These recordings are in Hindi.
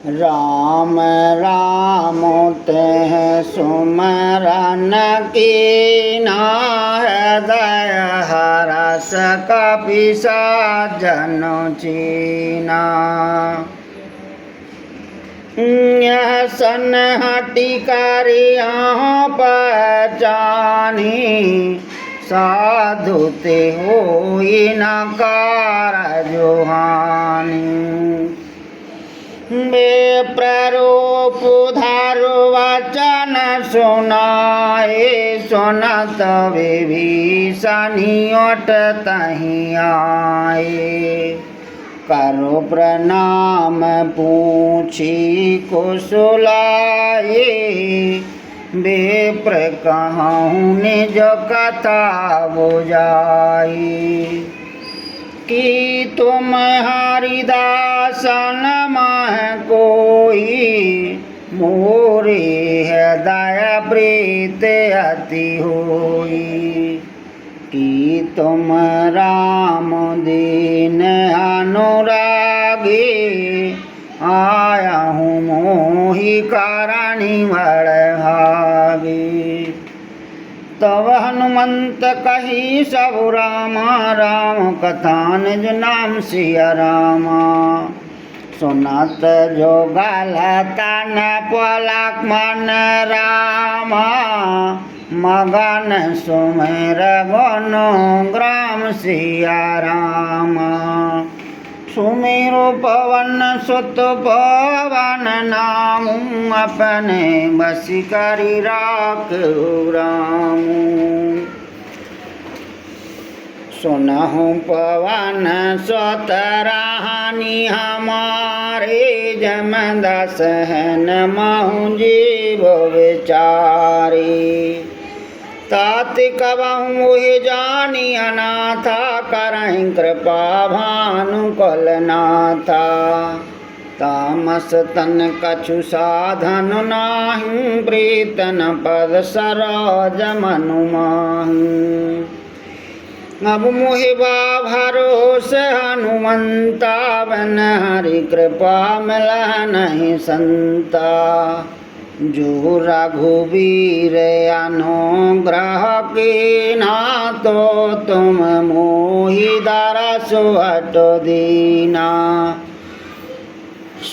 राम राम ते सुमरन कीना, हृदय हरस कपिसा जन चीना। यह सन हटी करिया पहचानी, साधु ते होई न कारज हानि। विप्ररूप धारु वचन सुनाए, सुनत विभीषण ओट तहि आए। करो प्रणाम पूछी कुशलाए, विप्र कहूँ निज कथा बुझाई। कि तुम हरिदासन मह कोई, मोरे हृदय प्रीत अति होई। कि तुम राम दीन अनुरागी, आया हूँ मोहि करणी बड़भागी। तब हनुमंत कही सब रामा, राम कथा निज नाम सिया रामा। सुनत जो गल तन पलक मन रामा, मगन सुमेर गुण ग्राम सिया रामा। सुमेरु पवन सुत पवन नामु, अपने बस करि राखहु रामु। सुनहु पवन सुत रानी हमारे, जमदस सहन महु जीव विचारी। तात कबहु मोहि जानी अनाथा, करहि कृपा भानु कुलनाथा। तामस तन कछु साधन नाही, प्रीतन पद सरोज मनु माही। अब मोहि बा भरोस हनुमंता, बन हरि कृपा मिलह नहीं संता। जो रघुवीर अनुग्रह कीना, तो तुम मोहि दरसु हट दीना।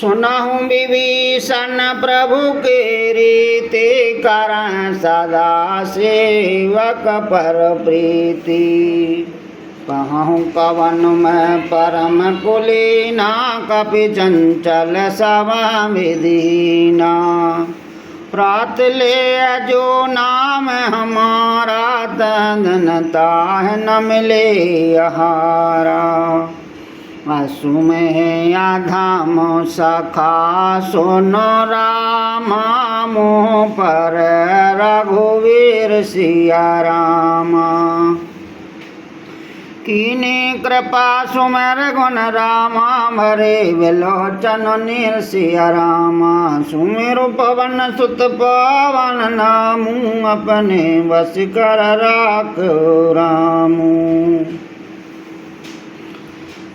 सुनहु विभीषण प्रभु के रीति, करहिं सदा सेवक पर प्रीति। कहूँ कवन मैं परम कुलीना, कपि चंचल सब विदीना। प्रात ले जो नाम हमारा, तन ताहि न मिले आहारा। असु में आधाम सखा सुनो रामा, मोह पर रघुवीर सिया रामा। कीनी कृपा सुमेर गुण रामा, भरे विलोचन नीर सिया रामा। सुमेरु पवन सुत पवन नामु, अपने बस कर राखहु रामु।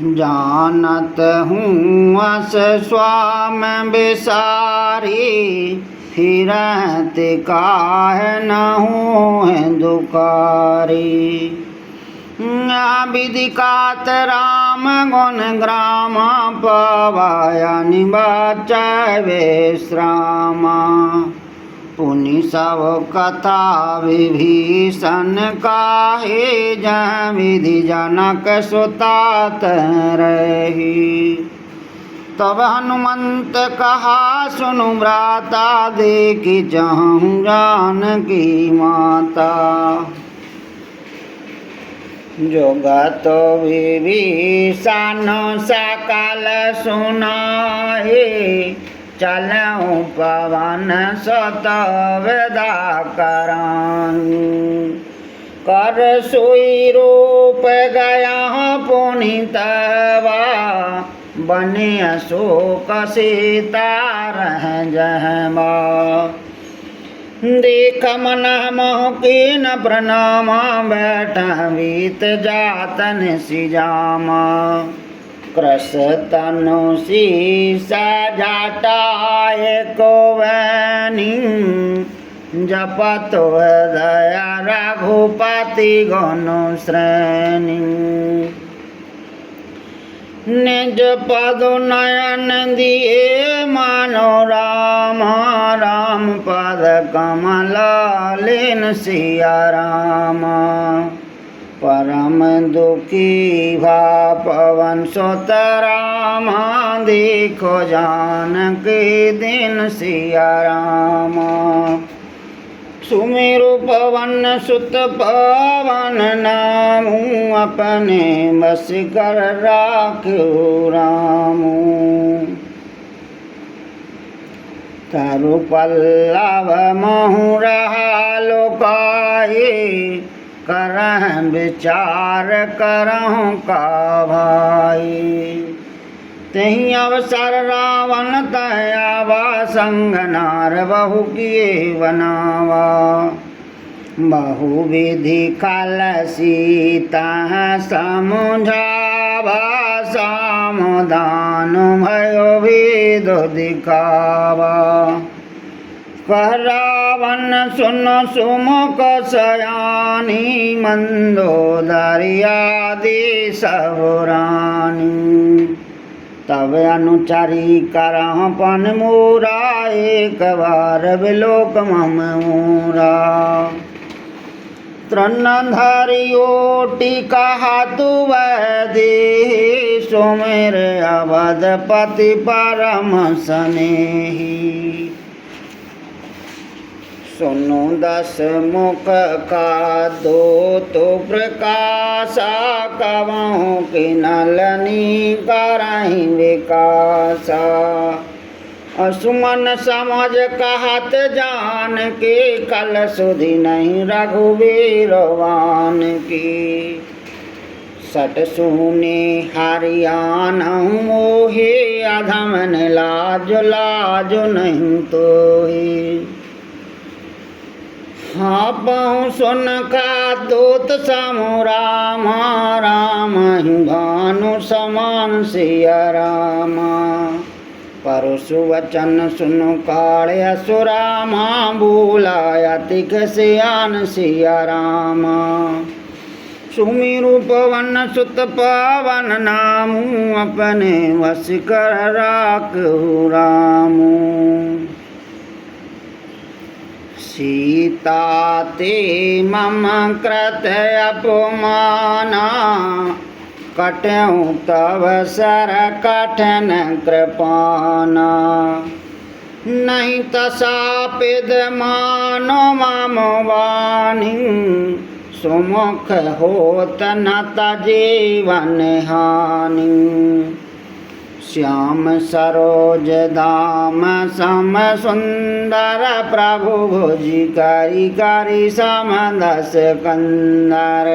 जानत हूँ अस स्वाम बिसारी, फिरत काहे न होए दुकारी। विदिकात राम गुण ग्रामा, पवाया निबाचै विश्रामा। पुनि सब कथा विभीषण काहे, जह विधि जनक सुतात रही। तब हनुमंत कहा सुनु भ्राता, देखि जहूँ जानकी माता। जोगत विभीषण सकल सुनाए, चलऊँ पवन सुत विदा कराई। कर सोई रूप गया पुनीतवा, बने अशोक सीता रह जहवा। देख मन मोह कीन प्रणामा, बैठ बीत जातन सिजामा। कृष तनु शीसा जाटा एको वैनी जपत हृदय रघुपति गुण श्रेणी निज पद नयन दिए मानो राम राम पद कमल लीन सिया राम परम दुखी भा पवन सुत राम देखो जानकी दिन सिया राम सुमेरु पवन सुत पवन नामू अपने बस कर राख्यो रामू तरु पल्लव महु रहा लोकाये करह विचार करहु का भाई तही अवसर रावण तयावा संग नार बहु किए बनावा बहु विधि काल सीता समझावा सामदान भयो वेद दिखावा कह रावण सुन सुमुख सयानी मंदोदरी आदि सब रानी तब अनुचारी करहपन मोरा एक बार विलोक मम मोरा तृणधारियोटी कहा तु दे सुमेर अवधपति परम स्नेही सुनो दस मुख का दो तो प्रकाशा कवहु कि नलनी करहि विकासा असुमन समझ कहत जान के कल सुधि नहीं रघुवीरवान की सट सुने हरियान मोहे अधमन लाज लाज नहीं तो हाँ पहु सुन का दूत समु राम राम भानु समान सिया राम परशु वचन सुनु काले असुरामा बोलाया तिख सियान सिया राम सुमिरु पवन सुत पवन नामू अपने वश कर राखहु रामू सीता ते मम कृत अपमाना कटहु तव सर कठन कृपाना नहीं तसापिद मानो मम वाणी सुमुख होत न जीवन हानि श्याम सरोज दाम सम सुंदर प्रभु भुजि करी करी सम दस कंदर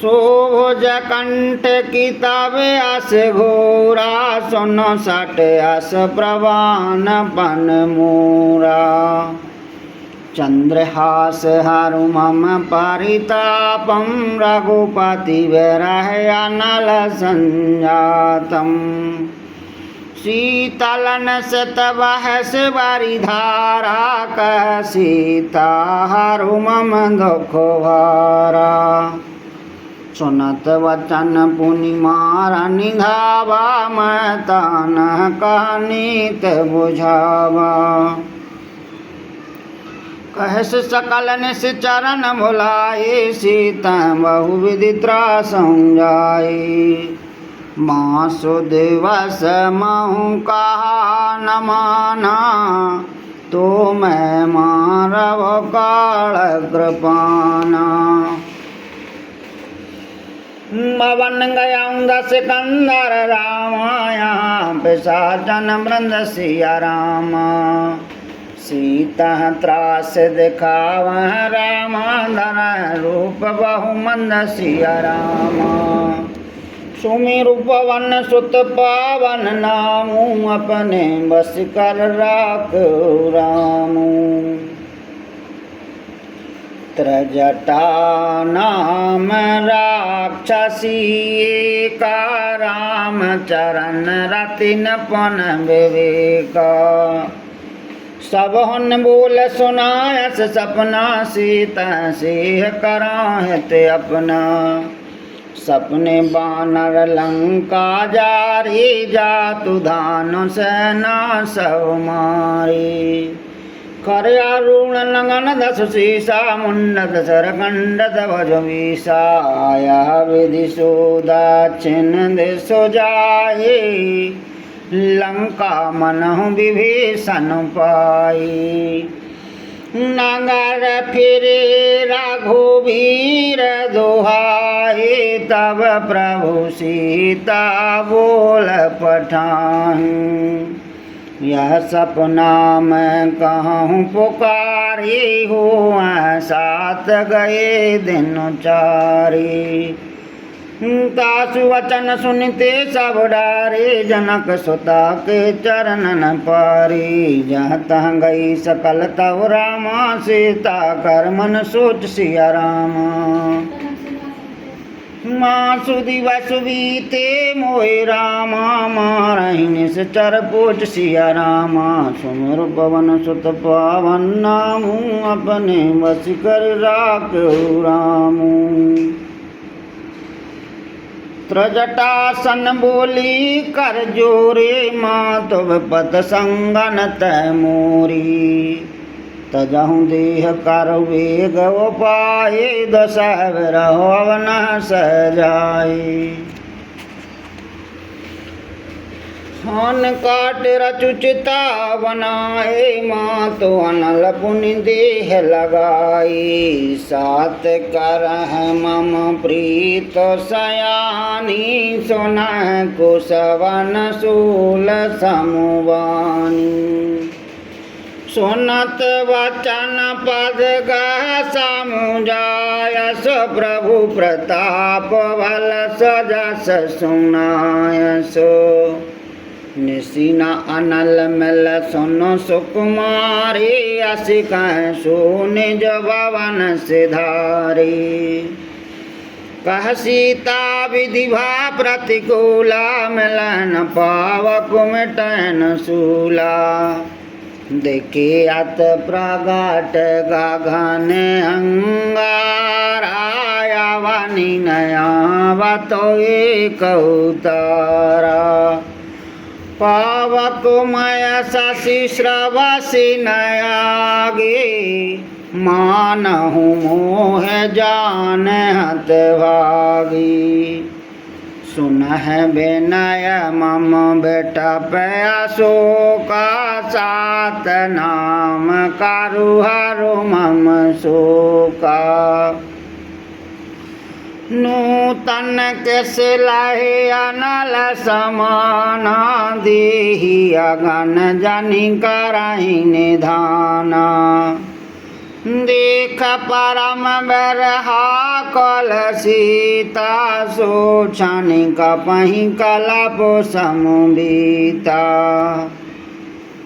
शोभुज कंठ की तब अस घोरा सुनो सट अस प्रवान पन मोरा चंद्रहास हरु मम परितापम रघुपति विरह अनल संजातम शीतलन सत बहस बरिधारा कह सीता हरु मम दुख भारा सुनत वचन पुनि मारा निधावा मैं तान कहनीत बुझावा कहस सकल निश्चरण भुलाए सीता बहु विधि त्रास जाए माँ सुदिवस महु कहा न माना तो मैं मारव काल कृपाना भवन गया दस कंदर रामाया पिशाचन वृंद सिया रामा सीता त्रास दिखाव राम धर रूप बहु मंद सिया राम सुमिरु पवन सुत पावन नामू अपने बस कर राख रामू त्रजटा नाम राक्षसी का राम चरण रतिन पन विवेका। सब हन बोल सुनायस सपना सीता सिंह कराहत अपना। सपने बानर लंका जारी जातु धान सेना सब मारी। कर अरुण लंघन दस शीसा मुंडत सरकंडत भज वीसा। आया विदिशो दक्षिण दिशो जाए लंका मनहु विभीषण पाई। नगर फिरे रघुवीर दुहाई तब प्रभु सीता बोल पठाई। यह सपना मैं कहूँ पुकारी हो साथ गए दिन चारी। तासु वचन सुनते सब डारे जनक सुता के चरणन पारी। जहाँ तहाँ गई सकल तव रामा सीता कर मन सोच सिया रामा। माँ सुधी वसुबीते मोहि रामा मारहि निश्चर पोच सिया रामा। सुमिर पवन सुत पावन नामू अपने वश कर राखहु रामू। त्रजटासन बोली कर जोरे माँ तुम पत संगन तय मोरी। तजहु देह कर वेग पाए दशहर हवन सजाए। हन काट रचुचिता बनाए माँ तो अनल पुनि देह लगाई। सात कर मम प्रीत सयानी सुनह कुशवन शूल समुवानी। सुनत वचन पद गह समुझायस प्रभु प्रताप बल सजस सुनायस। निशिना अनल मिल सुन सुकुमारी असी कह सो निज भवन सिधारी। कह सीता विधिभा प्रतिकूला मिलन पावक मिटन शूला। देखे अत प्रगट गगन अंगारा वानी नया बतो एक उतारा। पावक मय शशि श्रवसी नयागे मानहु मोह जान हत भागी। सुनह विनय मम बेटा प्रयासो का सात नाम करु हरु मम शोका। नूतन किस लहे अनल समाना देहि अगन जनि करहि निधाना। देख परम बरहा कल सीता सो छानि कपहि कलप समुबीता।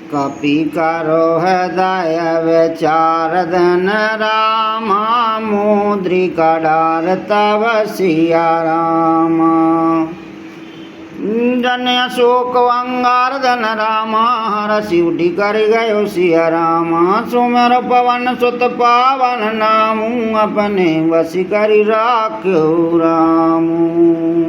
कपि करो हृदय विचार धन रामा मुद्रिका डार तव सिया रामा। जन अशोक अंगार धन रामा हरषि उठि कर गयो सिया रामा। सुमिर पवन सुत पावन नामू अपने वश कर राखहु रामू।